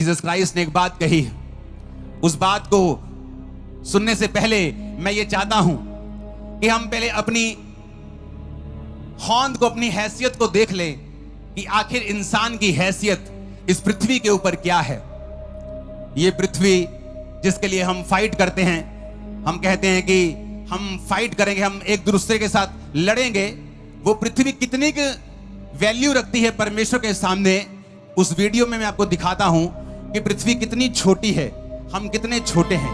Jesus Christ ने एक बात कही, उस बात को सुनने से पहले मैं ये चाहता हूं कि हम पहले अपनी हौंद को, अपनी हैसियत को देख लें कि आखिर इंसान की हैसियत इस पृथ्वी के ऊपर क्या है। ये पृथ्वी जिसके लिए हम फाइट करते हैं, हम कहते हैं कि हम फाइट करेंगे, हम एक दूसरे के साथ लड़ेंगे, वो पृथ्वी कितनी वैल्यू रखती है परमेश्वर के सामने। उस वीडियो में मैं आपको दिखाता हूं कि पृथ्वी कितनी छोटी है, हम कितने छोटे हैं।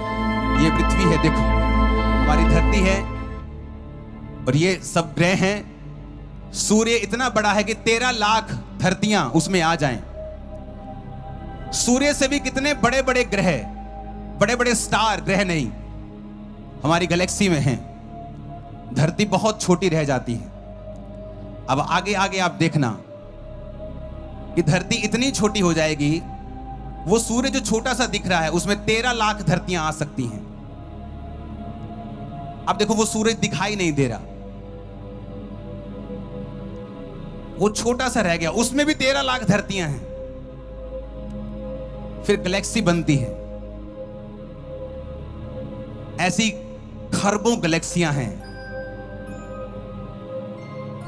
ये पृथ्वी है, देखो हमारी धरती है और ये सब ग्रह हैं। सूर्य इतना बड़ा है कि 13 लाख धरतियां उसमें आ जाएं। सूर्य से भी कितने बड़े बड़े ग्रह, बड़े बड़े स्टार, ग्रह नहीं, हमारी गैलेक्सी में हैं। धरती बहुत छोटी रह जाती है। अब आगे आगे आप देखना कि धरती इतनी छोटी हो जाएगी, वो सूर्य जो छोटा सा दिख रहा है उसमें 13 लाख धरतियां आ सकती हैं। अब देखो वो सूरज दिखाई नहीं दे रहा, वो छोटा सा रह गया, उसमें भी 13 लाख धरतियां हैं। फिर गैलेक्सी बनती है, ऐसी खरबों गैलेक्सियां हैं।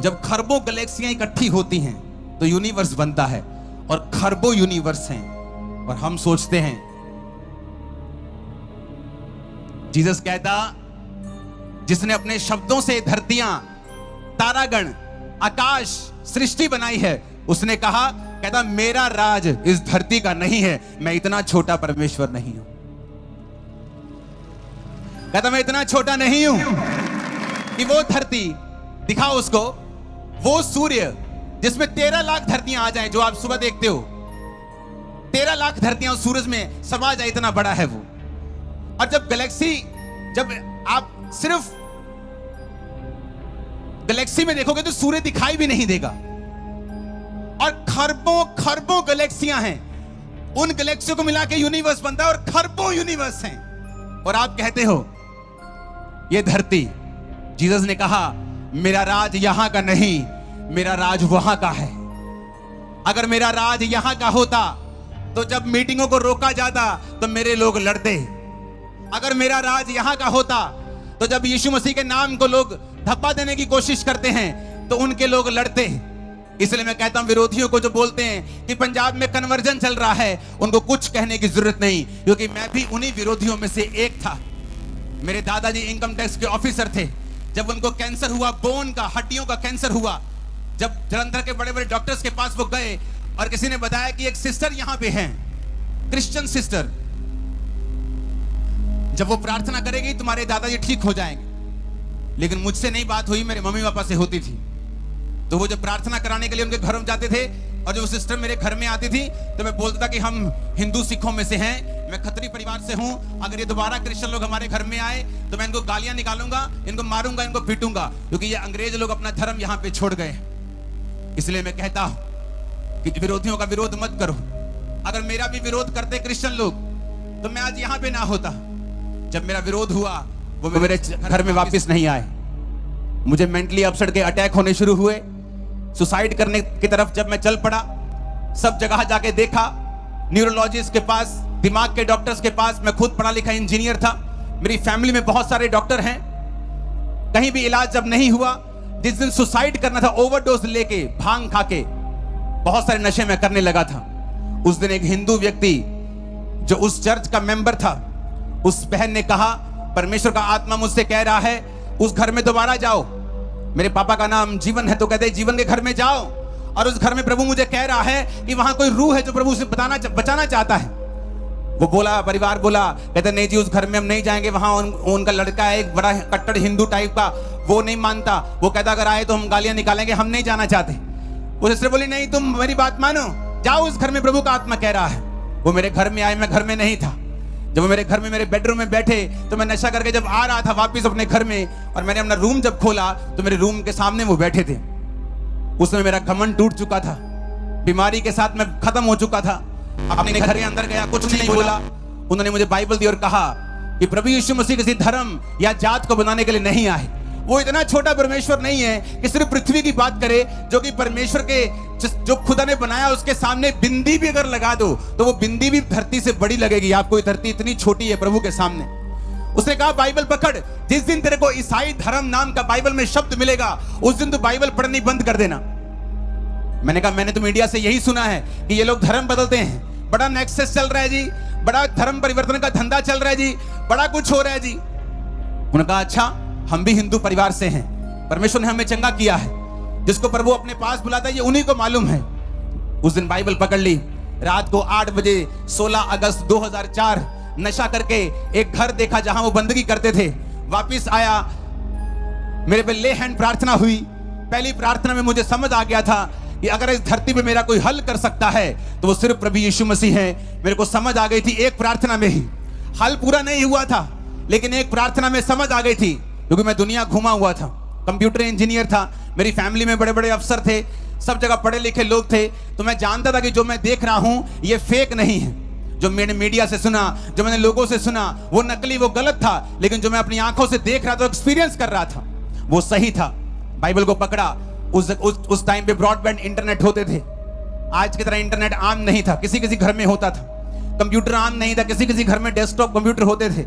जब खरबों गैलेक्सियां इकट्ठी होती हैं तो यूनिवर्स बनता है, और खरबों यूनिवर्स हैं। और हम सोचते हैं, जीसस कहता, जिसने अपने शब्दों से धरतियां, तारागण, आकाश, सृष्टि बनाई है, उसने कहा, कहता मेरा राज इस धरती का नहीं है, मैं इतना छोटा परमेश्वर नहीं हूं। कहता मैं इतना छोटा नहीं हूं कि वो धरती, दिखाओ उसको, वो सूर्य जिसमें 13 लाख धरतियां आ जाएं, जो आप सुबह देखते हो, 13 लाख धरतियां उस सूरज में समा जाए, इतना बड़ा है वो। और जब गैलेक्सी, जब आप सिर्फ गैलेक्सी में देखोगे तो सूर्य दिखाई भी नहीं देगा, और खरबों खरबों गैलेक्सियां हैं। उन गैलेक्सियों को मिला के यूनिवर्स बनता है, और खरबों यूनिवर्स हैं। और आप कहते हो ये धरती, जीसस ने कहा मेरा राज यहां का नहीं, मेरा राज वहां का है। अगर मेरा राज यहां का होता तो जब मीटिंगों को रोका जाता तो मेरे लोग लड़ते। अगर मेरा राज यहां का होता तो जब यीशु मसीह के नाम को लोग धप्पा देने की कोशिश करते हैं तो उनके लोग लड़ते। इसलिए मैं कहता हूं विरोधियों को, जो बोलते हैं कि पंजाब में कन्वर्जन चल रहा है, उनको कुछ कहने की जरूरत नहीं, क्योंकि मैं भी उन्हीं विरोधियों में से एक था। मेरे दादाजी इनकम टैक्स के ऑफिसर थे। जब उनको कैंसर हुआ, बोन का, हड्डियों का कैंसर हुआ, जब जलंधर के बड़े बड़े डॉक्टर्स के पास वो गए और किसी ने बताया कि एक सिस्टर यहां पे हैं, क्रिश्चियन सिस्टर, जब वो प्रार्थना करेगी तुम्हारे दादाजी ठीक हो जाएंगे। लेकिन मुझसे नहीं बात हुई, मेरे मम्मी पापा से होती थी। तो वो जब प्रार्थना कराने के लिए उनके घर में जाते थे, और जब वो सिस्टर मेरे घर में आती थी तो मैं बोलता था कि हम हिंदू सिखों में से हैं, मैं खत्री परिवार से हूं, अगर ये दोबारा क्रिश्चियन लोग हमारे घर में आए तो मैं इनको गालियां निकालूंगा, इनको मारूंगा, इनको पीटूंगा, क्योंकि ये अंग्रेज लोग अपना धर्म यहां पे छोड़ गए। इसलिए मैं कहता हूं कि विरोधियों का विरोध मत करो। अगर मेरा भी विरोध करते क्रिश्चियन लोग तो मैं आज यहां पे ना होता। जब मेरा विरोध हुआ, वो मेरे घर में वापस नहीं आए। मुझे मेंटली अपसेट के अटैक होने शुरू हुए। सुसाइड करने की तरफ जब मैं चल पड़ा, सब जगह जाके देखा, न्यूरोलॉजिस्ट के पास, दिमाग के डॉक्टर्स के पास। मैं खुद पढ़ा लिखा इंजीनियर था, मेरी फैमिली में बहुत सारे डॉक्टर हैं, कहीं भी इलाज जब नहीं हुआ। जिस दिन सुसाइड करना था, ओवरडोज लेके, भांग खा के, बहुत सारे नशे में करने लगा था, उस दिन एक हिंदू व्यक्ति जो उस चर्च का मेंबर था, उस बहन ने कहा, परमेश्वर का आत्मा मुझसे कह रहा है उस घर में दोबारा जाओ। मेरे पापा का नाम जीवन है, तो कहते जीवन के घर में जाओ, और उस घर में प्रभु मुझे कह रहा है कि वहां कोई रूह है जो प्रभु से बचाना चाहता है। वो बोला, परिवार बोला, कहते नहीं जी उस घर में हम नहीं जाएंगे, वहां उनका लड़का है एक बड़ा कट्टर हिंदू टाइप का, वो नहीं मानता, वो कहता अगर आए तो हम गालियां निकालेंगे, हम नहीं जाना चाहते। वो सिस्टर बोली नहीं तुम मेरी बात मानो, जाओ उस घर में प्रभु का आत्मा कह रहा है। वो मेरे घर में आए, मैं घर में नहीं था। जब वो मेरे घर में, मेरे बेडरूम में बैठे, तो मैं नशा करके जब आ रहा था वापिस अपने घर में, और मैंने अपना रूम जब खोला तो मेरे रूम के सामने वो बैठे थे। उसमें मेरा घमंड टूट चुका था, बीमारी के साथ मैं खत्म हो चुका था। अपने घर के अंदर गया, कुछ नहीं बोला। उन्होंने मुझे बाइबल दी और कहा कि प्रभु यीशु मसीह किसी धर्म या जात को बनाने के लिए नहीं आए, वो इतना छोटा परमेश्वर नहीं है कि सिर्फ पृथ्वी की बात करे, जो कि परमेश्वर के जो खुदा ने बनाया उसके सामने बिंदी भी अगर लगा दो तो वो बिंदी भी धरती से बड़ी लगेगी। आपको ये धरती इतनी छोटी है प्रभु के सामने। उसने कहा बाइबल पकड़, जिस दिन तेरे को ईसाई धर्म नाम का बाइबल में शब्द मिलेगा उस दिन तो बाइबल पढ़नी बंद कर देना। मैंने कहा मैंने तो मीडिया से यही सुना है कि ये लोग धर्म बदलते हैं, बड़ा नेक्सस चल रहा है जी, बड़ा धर्म परिवर्तन का धंधा चल रहा है जी, बड़ा कुछ हो रहा है जी। उन्होंने कहा अच्छा, हम भी हिंदू परिवार से हैं, परमेश्वर ने हमें चंगा किया है, जिसको प्रभु अपने पास बुलाता है ये उन्हीं को मालूम है। उस दिन बाइबल पकड़ ली, रात को 8 बजे 16 अगस्त 2004 नशा करके एक घर देखा जहां वो बंदगी करते थे, वापिस आया, मेरे पे ले हैंड प्रार्थना हुई। पहली प्रार्थना में मुझे समझ आ गया था कि अगर इस धरती पे मेरा कोई हल कर सकता है तो वो सिर्फ प्रभु यीशु मसीह है। मेरे को समझ आ गई थी एक प्रार्थना में ही, हल पूरा नहीं हुआ था लेकिन एक प्रार्थना में समझ आ गई थी, क्योंकि मैं दुनिया घुमा हुआ था, कंप्यूटर इंजीनियर था, मेरी फैमिली में बड़े बड़े अफसर थे, सब जगह पढ़े लिखे लोग थे, तो मैं जानता था कि जो मैं देख रहा हूं ये फेक नहीं है। जो मैंने मीडिया से सुना, जो मैंने लोगों से सुना, वो नकली, वो गलत था, लेकिन जो मैं अपनी आंखों से देख रहा था, एक्सपीरियंस कर रहा था, वो सही था। बाइबल को पकड़ा। उस टाइम पे ब्रॉडबैंड इंटरनेट होते थे, आज की तरह इंटरनेट आम नहीं था, किसी किसी घर में होता था। कंप्यूटर आम नहीं था, किसी किसी घर में डेस्कटॉप कंप्यूटर होते थे।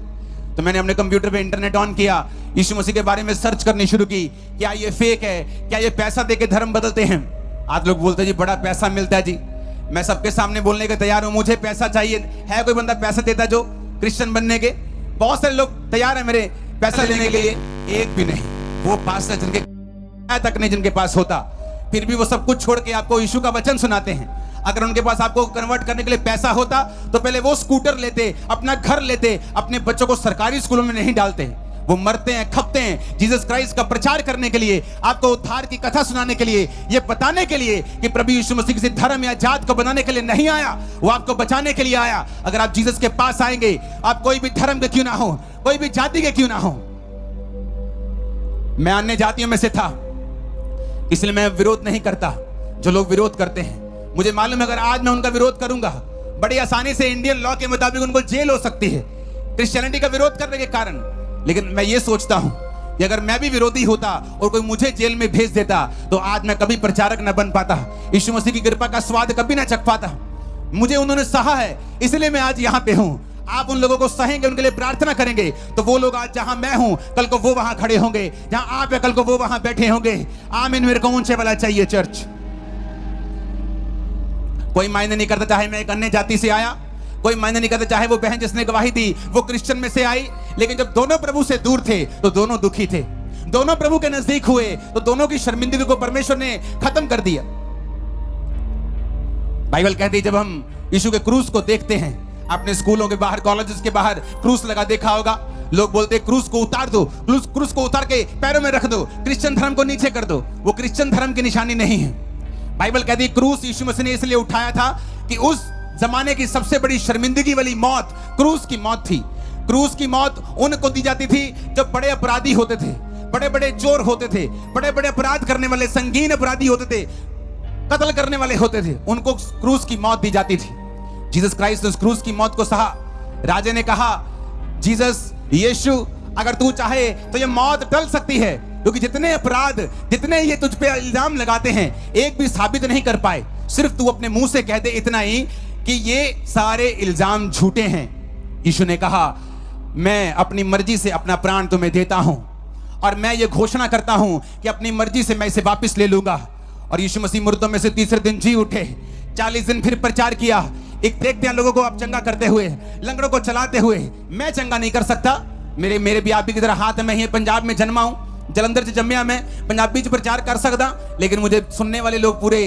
तो मैंने अपने कंप्यूटर पे इंटरनेट ऑन किया, यीशु मसीह के बारे में सर्च करनी शुरू की, क्या ये फेक है, क्या ये पैसा देके धर्म बदलते हैं। आज लोग बोलते हैं जी बड़ा पैसा मिलता है जी, मैं सबके सामने बोलने के तैयार हूं, मुझे पैसा चाहिए। है कोई बंदा पैसा देता जो क्रिश्चियन बनने के? बहुत सारे लोग तैयार है मेरे पैसा लेने के लिए, एक भी नहीं। वो पास जिनके तक नहीं जिनके पास होता, फिर भी वो सब कुछ छोड़ के आपको यीशु का वचन सुनाते हैं। अगर उनके पास आपको कन्वर्ट करने के लिए पैसा होता तो पहले वो स्कूटर लेते, अपना घर लेते, अपने बच्चों को सरकारी स्कूलों में नहीं डालते। वो मरते हैं, खपते हैं जीसस क्राइस्ट का प्रचार करने के लिए, आपको उद्धार की कथा सुनाने के लिए, ये बताने के लिए कि प्रभु यीशु मसीह किसी धर्म या जात को बनाने के लिए नहीं आया, वो आपको बचाने के लिए आया। अगर आप जीसस के पास आएंगे, आप कोई भी धर्म के क्यों ना हो, कोई भी जाति के क्यों ना हो। मैं अन्य जातियों में से था, इसलिए मैं विरोध नहीं करता जो लोग विरोध करते हैं। मुझे मालूम है अगर आज मैं उनका विरोध करूंगा, बड़ी आसानी से इंडियन लॉ के मुताबिक उनको जेल हो सकती है क्रिश्चियनिटी का विरोध करने के कारण। लेकिन मैं ये सोचता हूं कि अगर मैं भी विरोधी होता और कोई मुझे जेल में भेज देता तो आज मैं कभी प्रचारक न बन पाता, यीशु मसीह की कृपा का स्वाद कभी ना चख पाता। मुझे उन्होंने सहा है, इसलिए मैं आज यहाँ पे हूँ। आप उन लोगों को सहेंगे, उनके लिए प्रार्थना करेंगे, तो वो लोग आज जहां मैं हूं कल को वो वहां खड़े होंगे, जहां आप है कल को वो वहां बैठे होंगे। आमीन। मेरे को ऊंचे वाला चाहिए चर्च। कोई मायने नहीं करता चाहे मैं एक अन्य जाति से आया, कोई मायने नहीं करता चाहे वो बहन जिसने गवाही दी वो क्रिश्चियन में से आई, लेकिन जब दोनों प्रभु से दूर थे तो दोनों दुखी थे। दोनों प्रभु के नजदीक हुए तो दोनों की शर्मिंदगी को परमेश्वर ने खत्म कर दिया। बाइबल कहती है जब हम यीशु के क्रूस को देखते हैं, अपने स्कूलों के बाहर, कॉलेजेस के बाहर क्रूस लगा देखा होगा, लोग बोलते हैं क्रूस को उतार दो, क्रूस को उतार के पैरों में रख दो, क्रिश्चियन धर्म को नीचे कर दो। वो क्रिश्चियन धर्म की निशानी नहीं है। बाइबल कहती है क्रूस यीशु मसीह ने इसलिए उठाया था कि उस जमाने की सबसे बड़ी शर्मिंदगी वाली मौत क्रूस की मौत थी। क्रूस की मौत उनको दी जाती थी जो बड़े अपराधी होते थे, बड़े बड़े चोर होते थे, बड़े बड़े अपराध करने वाले, संगीन अपराधी होते थे, कत्ल करने वाले होते थे, उनको क्रूस की मौत दी जाती थी। जीसस क्राइस्ट ने उस क्रूस की मौत को सहा। राजे ने कहा जीसस, यीशु, अगर तू चाहे तो ये मौत टल सकती है, क्योंकि जितने अपराध, जितने ये तुझ पे इल्जाम लगाते हैं, एक भी साबित नहीं कर पाए। सिर्फ तू अपने मुंह से कह दे इतना ही कि ये सारे इल्जाम झूठे हैं। यीशु ने कहा मैं अपनी मर्जी से अपना प्राण तुम्हें देता हूं और मैं ये घोषणा करता हूं कि अपनी मर्जी से मैं इसे वापस ले लूंगा। और यीशु मसीह मुर्दों में से तीसरे दिन जी उठे। 40 दिन फिर प्रचार किया। एक देखते हैं लोगों को आप चंगा करते हुए, लंगड़ों को चलाते हुए। मैं चंगा नहीं कर सकता, मेरे भी आप भी की तरह हाथ में ही पंजाब में जन्मा हूं, जलंधर से जम्मिया, मैं पंजाबी च प्रचार कर सकता, लेकिन मुझे सुनने वाले लोग पूरे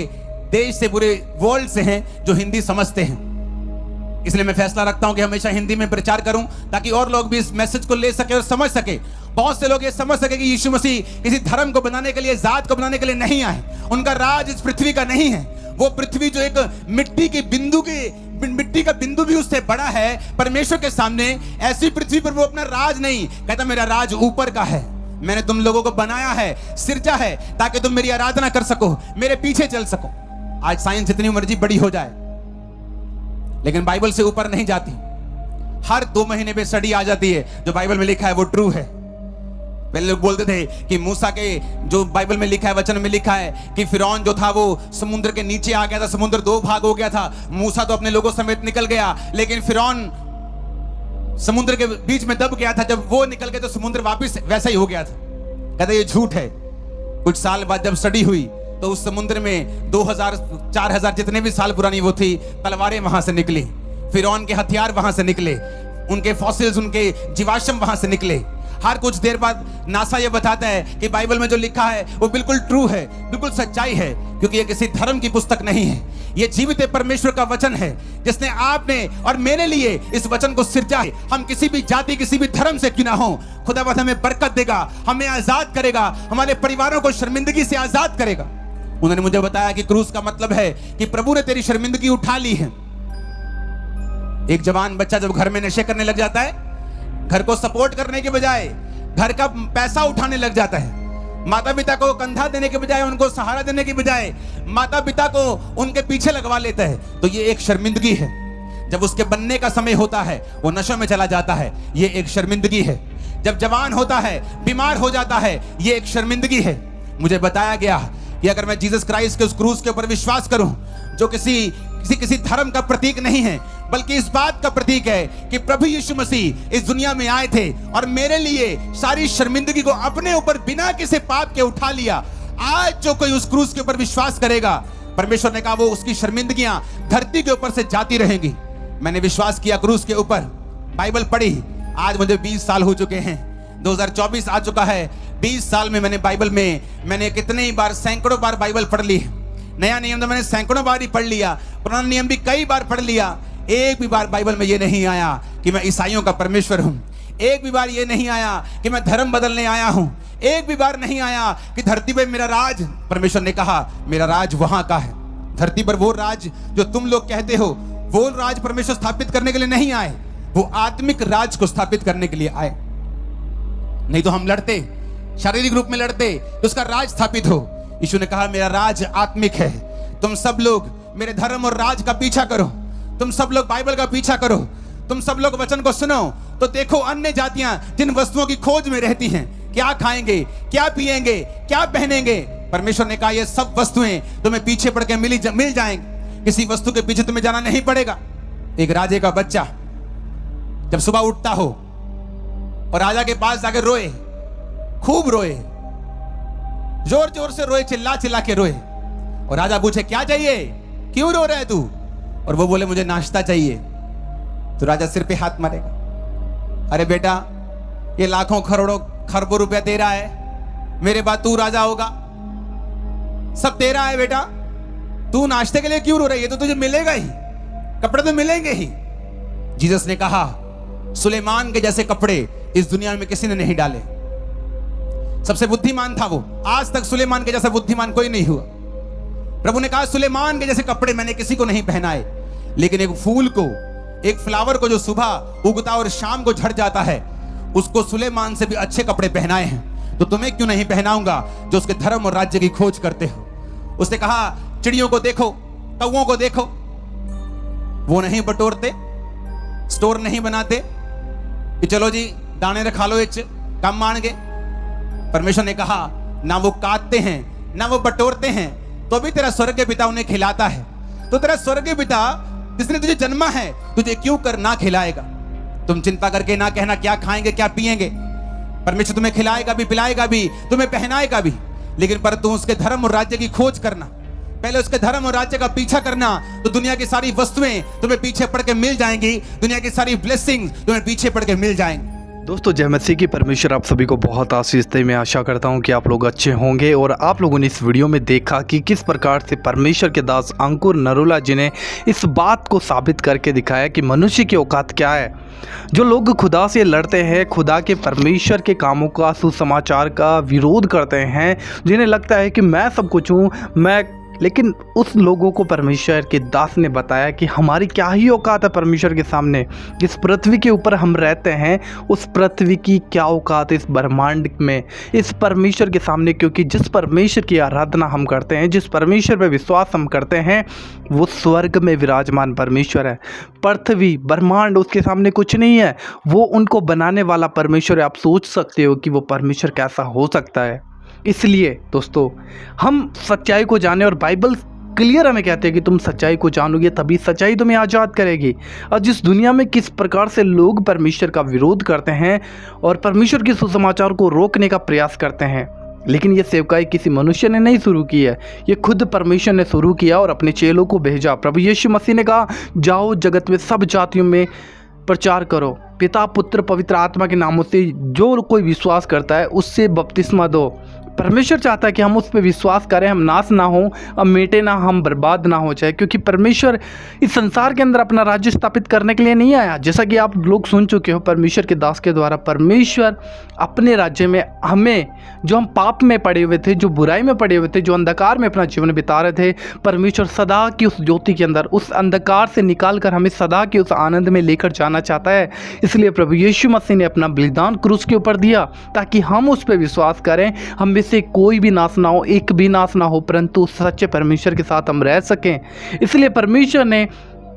देश से, पूरे वर्ल्ड से हैं जो हिंदी समझते हैं। इसलिए मैं फैसला रखता हूं कि हमेशा हिंदी में प्रचार करूं ताकि और लोग भी इस मैसेज को ले सके और समझ सके। बहुत से लोग ये समझ सके कि यीशु मसीह किसी धर्म को बनाने के लिए, जात को बनाने के लिए नहीं आए। उनका राज इस पृथ्वी का नहीं है। वो पृथ्वी जो एक मिट्टी का बिंदु भी उससे बड़ा है परमेश्वर के सामने, ऐसी पृथ्वी पर वो अपना राज नहीं कहता, मेरा राज ऊपर का है। मैंने तुम लोगों को बनाया है, सिरजा है, ताकि तुम मेरी आराधना कर सको, मेरे पीछे चल सको। आज साइंस जितनी मर्जी बड़ी हो जाए, लेकिन बाइबल से ऊपर नहीं जाती। हर 2 महीने पे स्टडी आ जाती है, जो बाइबल में लिखा है वो ट्रू है। पहले लोग बोलते थे कि मूसा के जो बाइबल में लिखा है, वचन में लिखा है कि फिरौन जो था वो समुद्र के नीचे आ गया था, समुद्र 2 भाग हो गया था, मूसा तो अपने लोगों समेत निकल गया, लेकिन फिरौन समुद्र के बीच में दब गया था। जब वो निकल गए तो समुद्र वापस वैसा ही हो गया था। कहते ये झूठ है। कुछ साल बाद जब स्टडी हुई तो उस समुद्र में 2000 4000 जितने भी साल पुरानी वो थी, तलवारें वहां से निकली, फिरौन के हथियार वहां से निकले, उनके फॉसिल्स, उनके जीवाश्म वहां से निकले। हर कुछ देर बाद नासा ये बताता है कि बाइबल में जो लिखा है वो बिल्कुल ट्रू है, बिल्कुल सच्चाई है, क्योंकि ये किसी धर्म की पुस्तक नहीं है, ये जीवित परमेश्वर का वचन है जिसने आपने और मेरे लिए इस वचन को सिरजा है। हम किसी भी जाति, किसी भी धर्म से क्यों ना हो, खुदावंद हमें बरकत देगा, हमें आजाद करेगा, हमारे परिवारों को शर्मिंदगी से आजाद करेगा। उन्होंने मुझे बताया कि क्रूस का मतलब है कि प्रभु ने तेरी शर्मिंदगी उठा ली है। एक जवान बच्चा जब घर में नशे करने लग जाता है, घर को सपोर्ट करने के बजाय घर का पैसा उठाने लग जाता है, माता पिता को कंधा देने के बजाय, उनको सहारा देने के बजाय माता पिता को उनके पीछे लगवा लेता है, तो ये एक शर्मिंदगी है। जब उसके बनने का समय होता है वो नशों में चला जाता है, ये एक शर्मिंदगी है। जब जवान होता है, बीमार हो जाता है, ये एक शर्मिंदगी है। मुझे बताया गया कि अगर मैं जीसस क्राइस्ट के उस क्रूस के ऊपर विश्वास करूं, जो किसी धर्म का प्रतीक नहीं है, बल्कि इस बात का प्रतीक है कि प्रभु यीशु मसीह इस दुनिया में आए थे और मेरे लिए सारी शर्मिंदगी को अपने ऊपर बिना किसी पाप के उठा लिया। आज जो कोई उस क्रूस के ऊपर विश्वास करेगा, परमेश्वर ने कहा वो उसकी शर्मिंदगियां धरती के ऊपर से जाती रहेंगी। मैंने विश्वास किया क्रूस के ऊपर, बाइबल पढ़ी, आज मुझे 20 साल हो चुके हैं, 2024 आ चुका है। 20 साल में मैंने कितने ही बार, सैकड़ों बार बाइबल पढ़ ली। नया नियम तो मैंने सैकड़ों बार ही पढ़ लिया, पुराना नियम भी कई बार पढ़ लिया। एक भी बार बाइबल में ये नहीं आया कि मैं ईसाइयों का परमेश्वर हूं। एक भी बार ये नहीं आया कि मैं धर्म बदलने आया हूं। एक भी बार नहीं आया कि धरती पे मेरा राज, परमेश्वर ने कहा मेरा राज वहां का है। धरती पर वो राज जो तुम लोग कहते हो, वो राज परमेश्वर स्थापित करने के लिए नहीं आए, वो आत्मिक राज को स्थापित करने के लिए आए। नहीं तो हम लड़ते, शारीरिक रूप में लड़ते तो उसका राज स्थापित हो। यीशु ने कहा मेरा राज आत्मिक है। तुम सब लोग मेरे धर्म और राज का पीछा करो, तुम सब लोग बाइबल का पीछा करो, तुम सब लोग वचन को सुनो, तो देखो अन्य जातियां जिन वस्तुओं की खोज में रहती हैं, क्या खाएंगे, क्या पिएंगे, क्या पहनेंगे, परमेश्वर ने कहा ये सब वस्तुएं तुम्हें पीछे पड़ के मिल जाएंगी, किसी वस्तु के पीछे तुम्हें जाना नहीं पड़ेगा। एक राजे का बच्चा जब सुबह उठता हो और राजा के पास जाकर रोए, खूब रोए, जोर जोर से रोए, चिल्ला चिल्ला के रोए, और राजा पूछे क्या चाहिए, क्यों रो रहा है तू, और वो बोले मुझे नाश्ता चाहिए, तो राजा सिर पे हाथ मारेगा। अरे बेटा, ये लाखों करोड़ों खरबों रुपया दे रहा है, मेरे बाद तू राजा होगा, सब तेरा है बेटा, तू नाश्ते के लिए क्यों रो रही है, तो तुझे मिलेगा ही, कपड़े तो मिलेंगे ही। जीसस ने कहा सुलेमान के जैसे कपड़े इस दुनिया में किसी ने नहीं डाले। सबसे बुद्धिमान था वो, आज तक सुलेमान के जैसा बुद्धिमान कोई नहीं हुआ। प्रभु ने कहा सुलेमान के जैसे कपड़े मैंने किसी को नहीं पहनाए, लेकिन एक फूल को, एक फ्लावर को जो सुबह उगता और शाम को झड़ जाता है, उसको सुलेमान से भी अच्छे कपड़े पहनाए हैं, तो तुम्हें क्यों नहीं पहनाऊंगा जो उसके धर्म और राज्य की खोज करते हो। उसने कहा चिड़ियों को देखो, कौओं को देखो, वो नहीं बटोरते, स्टोर नहीं बनाते कि चलो जी दाने रखा लो, इच कम मांगे। परमेश्वर ने कहा ना वो काटते हैं ना वो बटोरते हैं, तो भी तेरा स्वर्गीय पिता उन्हें खिलाता है। तो तेरा स्वर्गीय पिता जिसने तुझे जन्मा है तुझे क्यों कर ना खिलाएगा। तुम चिंता करके ना कहना क्या खाएंगे क्या पिएंगे, परमेश्वर तुम्हें खिलाएगा भी, पिलाएगा भी, तुम्हें पहनाएगा भी, लेकिन पर तुम उसके धर्म और राज्य की खोज करना, पहले उसके धर्म और राज्य का पीछा करना, तो दुनिया की सारी वस्तुएं तुम्हें पीछे पड़ के मिल जाएंगी, दुनिया की सारी ब्लेसिंग्स तुम्हें पीछे पड़ के मिल जाएंगी। दोस्तों जय मसीह की, परमेश्वर आप सभी को बहुत आशीष दे। मैं आशा करता हूं कि आप लोग अच्छे होंगे। और आप लोगों ने इस वीडियो में देखा कि किस प्रकार से परमेश्वर के दास अंकुर नरोला जी ने इस बात को साबित करके दिखाया कि मनुष्य की औकात क्या है। जो लोग खुदा से लड़ते हैं, खुदा के परमेश्वर के कामों का, सुसमाचार का विरोध करते हैं, जिन्हें लगता है कि मैं सब कुछ हूँ, मैं लेकिन उस लोगों को परमेश्वर के दास ने बताया कि हमारी क्या ही औकात है परमेश्वर के सामने। जिस पृथ्वी के ऊपर हम रहते हैं उस पृथ्वी की क्या औकात है इस ब्रह्मांड में, इस परमेश्वर के सामने। क्योंकि जिस परमेश्वर की आराधना हम करते हैं, जिस परमेश्वर पर विश्वास हम करते हैं, वो स्वर्ग में विराजमान परमेश्वर है। पृथ्वी ब्रह्मांड उसके सामने कुछ नहीं है। वो उनको बनाने वाला परमेश्वर है। आप सोच सकते हो कि वो परमेश्वर कैसा हो सकता है। इसलिए दोस्तों, हम सच्चाई को जाने, और बाइबल क्लियर हमें कहते हैं कि तुम सच्चाई को जानोगे तभी सच्चाई तुम्हें आज़ाद करेगी। और जिस दुनिया में किस प्रकार से लोग परमेश्वर का विरोध करते हैं और परमेश्वर के सुसमाचार को रोकने का प्रयास करते हैं, लेकिन ये सेवकाई किसी मनुष्य ने नहीं शुरू की है, ये खुद परमेश्वर ने शुरू किया और अपने चेलों को भेजा। प्रभु यीशु मसीह ने कहा, जाओ जगत में सब जातियों में प्रचार करो, पिता पुत्र पवित्र आत्मा के नामों से जो कोई विश्वास करता है उससे बपतिस्मा दो। परमेश्वर चाहता है कि हम उस पर विश्वास करें, हम नाश ना हो, हम मिटे ना, हम बर्बाद ना हो जाए। क्योंकि परमेश्वर इस संसार के अंदर अपना राज्य स्थापित करने के लिए नहीं आया। जैसा कि आप लोग सुन चुके हो परमेश्वर के दास के द्वारा, परमेश्वर अपने राज्य में हमें, जो हम पाप में पड़े हुए थे, जो बुराई में पड़े हुए थे, जो अंधकार में अपना जीवन बिता रहे थे, परमेश्वर सदा की उस ज्योति के अंदर, उस अंधकार से निकाल कर हमें सदा के उस आनंद में लेकर जाना चाहता है। इसलिए प्रभु यीशु मसीह ने अपना बलिदान क्रूस के ऊपर दिया ताकि हम उस पर विश्वास करें, हम में से कोई भी नाश ना हो, एक भी नाश ना हो, परंतु सच्चे परमेश्वर के साथ हम रह सकें। इसलिए परमेश्वर ने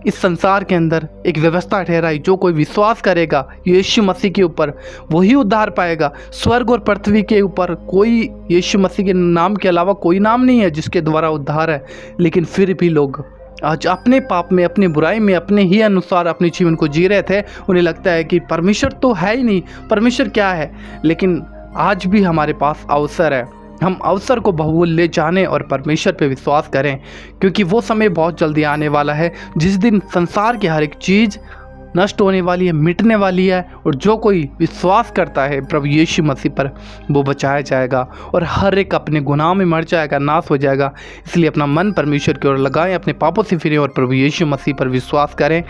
इस संसार के अंदर एक व्यवस्था ठहराई, जो कोई विश्वास करेगा यीशु मसीह के ऊपर वही उद्धार पाएगा। स्वर्ग और पृथ्वी के ऊपर कोई यीशु मसीह के नाम के अलावा कोई नाम नहीं है जिसके द्वारा उद्धार है। लेकिन फिर भी लोग आज अपने पाप में, अपनी बुराई में, अपने ही अनुसार अपने जीवन को जी रहे थे। उन्हें लगता है कि परमेश्वर तो है ही नहीं, परमेश्वर क्या है। लेकिन आज भी हमारे पास अवसर है, हम अवसर को बहुमूल्य जाने और परमेश्वर पे विश्वास करें। क्योंकि वो समय बहुत जल्दी आने वाला है जिस दिन संसार की हर एक चीज़ नष्ट होने वाली है, मिटने वाली है, और जो कोई विश्वास करता है प्रभु यीशु मसीह पर वो बचाया जाएगा और हर एक अपने गुनाह में मर जाएगा, नाश हो जाएगा। इसलिए अपना मन परमेश्वर की ओर लगाएं, अपने पापों से फिरें और प्रभु यीशु मसीह पर विश्वास करें।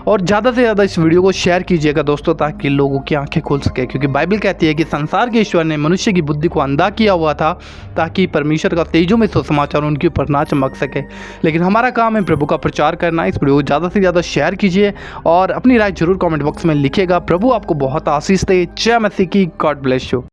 और ज़्यादा से ज़्यादा इस वीडियो को शेयर कीजिएगा दोस्तों, ताकि लोगों की आंखें खुल सके। क्योंकि बाइबल कहती है कि संसार के ईश्वर ने मनुष्य की बुद्धि को अंधा किया हुआ था ताकि परमेश्वर का तेजों में सुसमाचार उनके ऊपर ना चमक सके। लेकिन हमारा काम है प्रभु का प्रचार करना। इस वीडियो को ज़्यादा से ज़्यादा शेयर कीजिए और अपनी राय जरूर कमेंट बॉक्स में लिखिएगा। प्रभु आपको बहुत आशीष दे। जय मसीह की। God bless you.